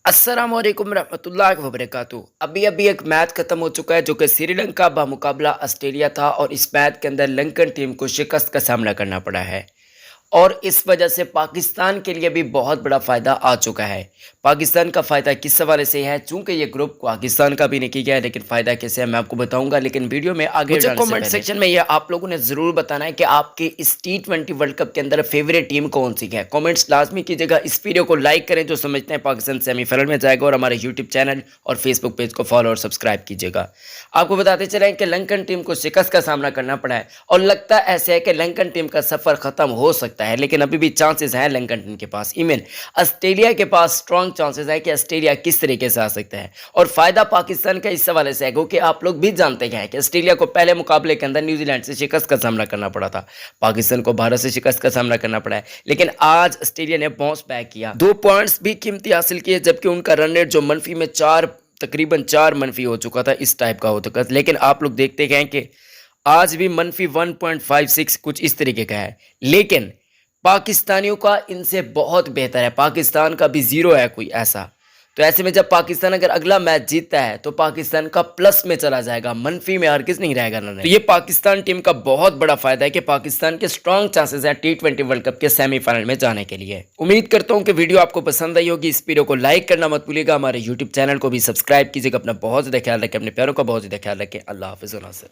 السلام علیکم ورحمۃ اللہ وبرکاتہ۔ ابھی ایک میچ ختم ہو چکا ہے جو کہ سری لنکا بمقابلہ آسٹریلیا تھا، اور اس میچ کے اندر لنکن ٹیم کو شکست کا سامنا کرنا پڑا ہے، اور اس وجہ سے پاکستان کے لیے بھی بہت بڑا فائدہ آ چکا ہے۔ پاکستان کا فائدہ کس حوالے سے ہے؟ چونکہ یہ گروپ پاکستان کا بھی نہیں کیا ہے، لیکن فائدہ کیسے ہے میں آپ کو بتاؤں گا، لیکن ویڈیو میں آگے مجھے کمنٹ سیکشن میں یہ آپ لوگوں نے ضرور بتانا ہے کہ آپ کی اس T20 ورلڈ کپ کے اندر فیوریٹ ٹیم کون سی ہے۔ کمنٹس لازمی کیجیے گا، اس ویڈیو کو لائک کریں جو سمجھتے ہیں پاکستان سیمی فائنل میں جائے گا، اور ہمارے یوٹیوب چینل اور فیس بک پیج کو فالو اور سبسکرائب کیجیے گا۔ آپ کو بتاتے چلیں کہ لنکن ٹیم کو شکست کا سامنا کرنا پڑا ہے، اور لگتا ایسے ہے کہ لنکن ٹیم کا سفر ختم ہو سکتا ہے، لیکن ابھی بھی چانسز ہیں لنکن ٹیم کے پاس۔ ایون آسٹریلیا کے پاس اسٹرانگ چانسز ہے کہ آسٹریلیا کس طریقے سے آ سکتا ہے، اور فائدہ پاکستان کا اس حوالے سے ہے کہ آپ لوگ بھی جانتے ہیں کہ آسٹریلیا کو پہلے مقابلے کے اندر نیوزی لینڈ سے شکست کا سامنا کرنا پڑا تھا، پاکستان کو بھارت سے شکست کا سامنا کرنا پڑا ہے، لیکن آج آسٹریلیا نے باؤنس بیک کیا، 2 پوائنٹس بھی قیمتی حاصل کیے، جبکہ ان کا رن ریٹ جو منفی میں تقریباً 4 منفی ہو چکا تھا، اس ٹائپ کا ہو چکا تھا، لیکن آپ لوگ دیکھتے ہیں کہ آج بھی منفی 1.56 کچھ اس طریقے کا ہے، لیکن پاکستانیوں کا ان سے بہت بہتر ہے، پاکستان کا بھی زیرو ہے کوئی ایسا۔ تو ایسے میں جب پاکستان اگر اگلا میچ جیتتا ہے تو پاکستان کا پلس میں چلا جائے گا، منفی میں ہرگز نہیں رہے گا۔ تو یہ پاکستان ٹیم کا بہت بڑا فائدہ ہے کہ پاکستان کے سٹرونگ چانسز ہیں T20 ورلڈ کپ کے سیمی فائنل میں جانے کے لیے۔ امید کرتا ہوں کہ ویڈیو آپ کو پسند آئی ہوگی، اس ویڈیو کو لائک کرنا مت بھولیے گا، ہمارے یوٹیوب چینل کو بھی سبسکرائب کیجیے گا۔ اپنا بہت زیادہ خیال رکھیں، اپنے پیاروں کا بہت زیادہ خیال رکھیں۔ اللہ حافظ و ناصر۔